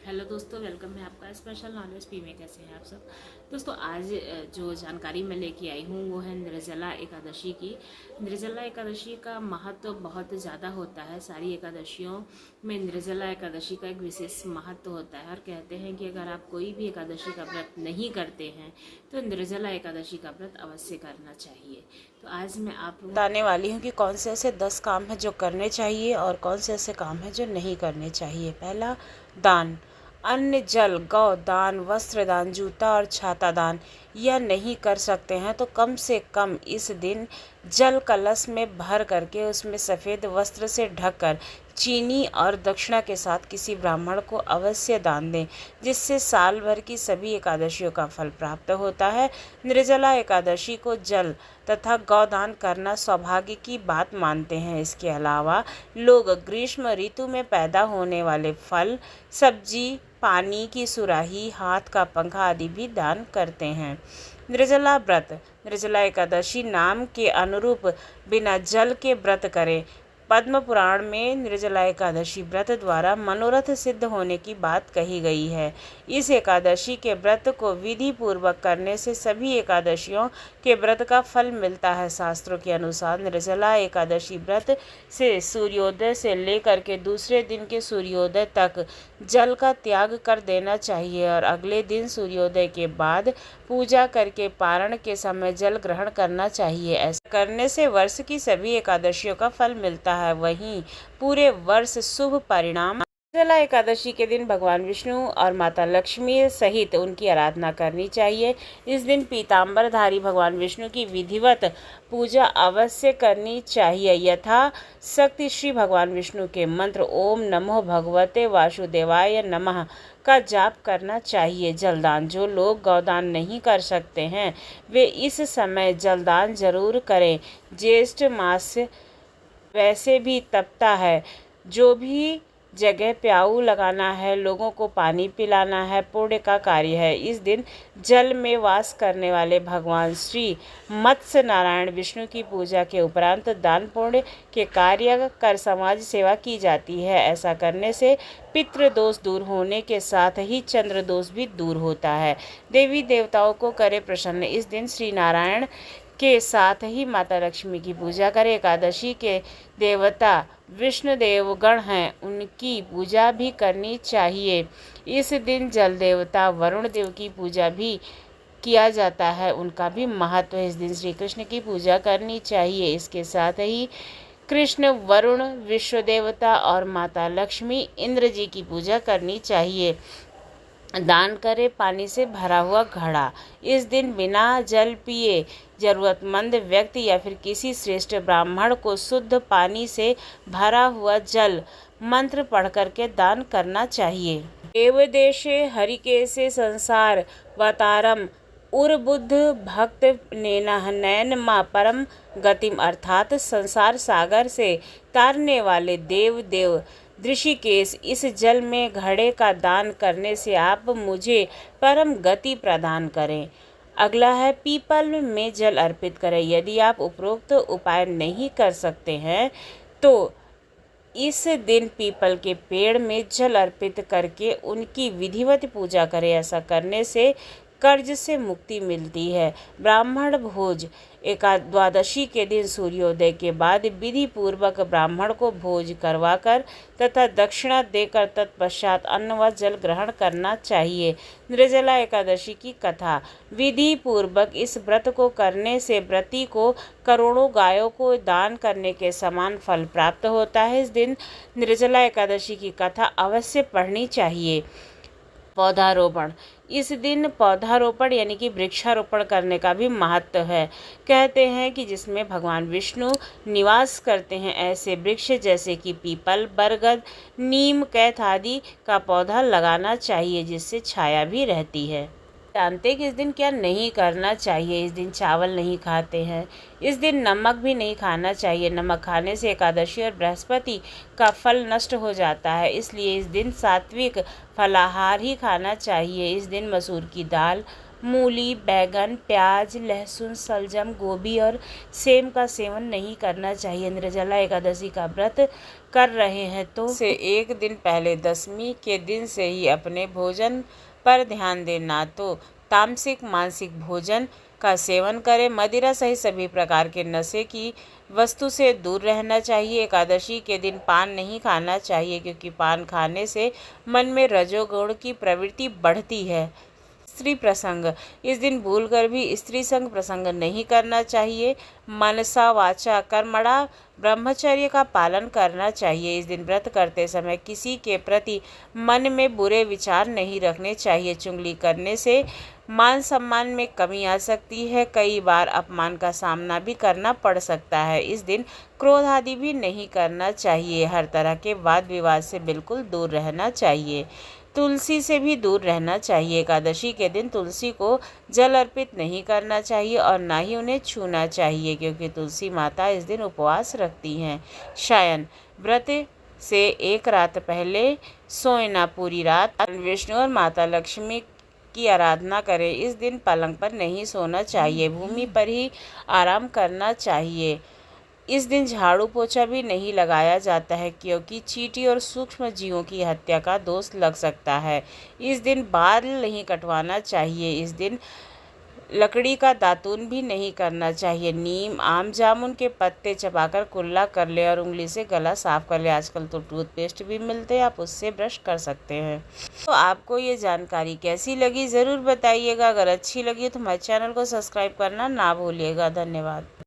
Hello दोस्तों, welcome है आपका स्पेशल नॉलेज पी में। कैसे हैं आप सब दोस्तों? आज जो जानकारी मैं लेके आई हूँ वो है निर्जला एकादशी की। निर्जला एकादशी का महत्व बहुत ज़्यादा होता है। सारी एकादशियों में निर्जला एकादशी का एक विशेष महत्व होता है और कहते हैं कि अगर आप कोई भी एकादशी का व्रत नहीं करते हैं तो निर्जला एकादशी का व्रत अवश्य करना चाहिए। तो आज मैं आप बताने वाली हूँ कि कौन से ऐसे 10 काम हैं जो करने चाहिए और कौन से ऐसे काम हैं जो नहीं करने चाहिए। पहला, दान। अन्न, जल, गौ दान, वस्त्र दान, जूता और छाता दान यह नहीं कर सकते हैं तो कम से कम इस दिन जल कलश में भर करके उसमें सफ़ेद वस्त्र से ढककर चीनी और दक्षिणा के साथ किसी ब्राह्मण को अवश्य दान दें, जिससे साल भर की सभी एकादशियों का फल प्राप्त होता है। निर्जला एकादशी को जल तथा गौदान करना सौभाग्य की बात मानते हैं। इसके अलावा लोग ग्रीष्म ऋतु में पैदा होने वाले फल, सब्जी, पानी की सुराही, हाथ का पंखा आदि भी दान करते हैं। निर्जला व्रत। निर्जला एकादशी नाम के अनुरूप बिना जल के व्रत करें। पद्म पुराण में निर्जला एकादशी व्रत द्वारा मनोरथ सिद्ध होने की बात कही गई है। इस एकादशी के व्रत को विधि पूर्वक करने से सभी एकादशियों के व्रत का फल मिलता है। शास्त्रों के अनुसार निर्जला एकादशी व्रत से सूर्योदय से लेकर के दूसरे दिन के सूर्योदय तक जल का त्याग कर देना चाहिए और अगले दिन सूर्योदय के बाद पूजा करके पारण के समय जल ग्रहण करना चाहिए। ऐसा करने से वर्ष की सभी एकादशियों का फल मिलता है, वहीं पूरे वर्ष शुभ परिणाम। निर्जला एकादशी के दिन भगवान विष्णु और माता लक्ष्मी सहित उनकी आराधना करनी चाहिए। इस दिन पीताम्बरधारी भगवान विष्णु की विधिवत पूजा अवश्य करनी चाहिए। यथा शक्ति श्री भगवान विष्णु के मंत्र ओम नमो भगवते वासुदेवाय नमः का जाप करना चाहिए। जलदान। जो लोग गौदान नहीं कर सकते हैं वे इस समय जलदान जरूर करें। ज्येष्ठ मास वैसे भी तपता है। जो भी जगह प्याऊ लगाना है, लोगों को पानी पिलाना है, पुण्य का कार्य है। इस दिन जल में वास करने वाले भगवान श्री मत्स्य नारायण विष्णु की पूजा के उपरांत दान पुण्य के कार्य कर समाज सेवा की जाती है। ऐसा करने से पितृ दोष दूर होने के साथ ही चंद्र दोष भी दूर होता है। देवी देवताओं को करे प्रसन्न। इस दिन श्री नारायण के साथ ही माता लक्ष्मी की पूजा करें। एकादशी के देवता विष्णु देव गण हैं, उनकी पूजा भी करनी चाहिए। इस दिन जल देवता वरुण देव की पूजा भी किया जाता है, उनका भी महत्व है। इस दिन श्री कृष्ण की पूजा करनी चाहिए। इसके साथ ही कृष्ण, वरुण, विश्व देवता और माता लक्ष्मी, इंद्र जी की पूजा करनी चाहिए। दान करे पानी से भरा हुआ घड़ा। इस दिन बिना जल पिए जरूरतमंद व्यक्ति या फिर किसी श्रेष्ठ ब्राह्मण को शुद्ध पानी से भरा हुआ जल मंत्र पढ़ करके दान करना चाहिए। देवदेशे हरिकेशे संसार वतारम उर्बुद्ध भक्त नैन मा परम गतिम, अर्थात संसार सागर से तारने वाले देव ऋषिकेश, इस जल में घड़े का दान करने से आप मुझे परम गति प्रदान करें। अगला है पीपल में जल अर्पित करें। यदि आप उपरोक्त उपाय नहीं कर सकते हैं तो इस दिन पीपल के पेड़ में जल अर्पित करके उनकी विधिवत पूजा करें। ऐसा करने से कर्ज से मुक्ति मिलती है। ब्राह्मण भोज। द्वादशी के दिन सूर्योदय के बाद विधि पूर्वक ब्राह्मण को भोज करवाकर तथा दक्षिणा देकर तत्पश्चात अन्न व जल ग्रहण करना चाहिए। निर्जला एकादशी की कथा। विधि पूर्वक इस व्रत को करने से व्रती को करोड़ों गायों को दान करने के समान फल प्राप्त होता है। इस दिन निर्जला एकादशी की कथा अवश्य पढ़नी चाहिए। पौधारोपण। इस दिन पौधारोपण यानी कि वृक्षारोपण करने का भी महत्व है। कहते हैं कि जिसमें भगवान विष्णु निवास करते हैं ऐसे वृक्ष जैसे कि पीपल, बरगद, नीम, कैथ आदि का पौधा लगाना चाहिए, जिससे छाया भी रहती है। जानते कि इस दिन क्या नहीं करना चाहिए? इस दिन चावल नहीं खाते हैं। इस दिन नमक भी नहीं खाना चाहिए। नमक खाने से एकादशी और बृहस्पति का फल नष्ट हो जाता है, इसलिए इस दिन सात्विक फलाहार ही खाना चाहिए। इस दिन मसूर की दाल, मूली, बैगन, प्याज, लहसुन, शलजम, गोभी और सेम का सेवन नहीं करना चाहिए। निर्जला एकादशी का व्रत कर रहे हैं तो से एक दिन पहले दशमी के दिन से ही अपने भोजन पर ध्यान देना, तो तामसिक मानसिक भोजन का सेवन करें। मदिरा सहित सभी प्रकार के नशे की वस्तु से दूर रहना चाहिए। एकादशी के दिन पान नहीं खाना चाहिए, क्योंकि पान खाने से मन में रजोगुण की प्रवृत्ति बढ़ती है। स्त्री प्रसंग, इस दिन भूलकर भी स्त्री संग प्रसंग नहीं करना चाहिए। मनसा वाचा कर्मणा ब्रह्मचर्य का पालन करना चाहिए। इस दिन व्रत करते समय किसी के प्रति मन में बुरे विचार नहीं रखने चाहिए। चुगली करने से मान सम्मान में कमी आ सकती है। कई बार अपमान का सामना भी करना पड़ सकता है। इस दिन क्रोध आदि भी नहीं करना चाहिए। हर तरह के वाद विवाद से बिल्कुल दूर रहना चाहिए। तुलसी से भी दूर रहना चाहिए। एकादशी के दिन तुलसी को जल अर्पित नहीं करना चाहिए और ना ही उन्हें छूना चाहिए, क्योंकि तुलसी माता इस दिन उपवास रखती हैं। शयन, व्रत से एक रात पहले सोना, पूरी रात विष्णु और माता लक्ष्मी की आराधना करें। इस दिन पलंग पर नहीं सोना चाहिए, भूमि पर ही आराम करना चाहिए। इस दिन झाड़ू पोछा भी नहीं लगाया जाता है, क्योंकि चींटी और सूक्ष्म जीवों की हत्या का दोष लग सकता है। इस दिन बाल नहीं कटवाना चाहिए। इस दिन लकड़ी का दातून भी नहीं करना चाहिए। नीम, आम, जामुन के पत्ते चबाकर कुल्ला कर ले और उंगली से गला साफ कर ले। आजकल तो टूथपेस्ट भी मिलते हैं, आप उससे ब्रश कर सकते हैं। तो आपको ये जानकारी कैसी लगी ज़रूर बताइएगा। अगर अच्छी लगी तो हमारे चैनल को सब्सक्राइब करना ना भूलिएगा। धन्यवाद।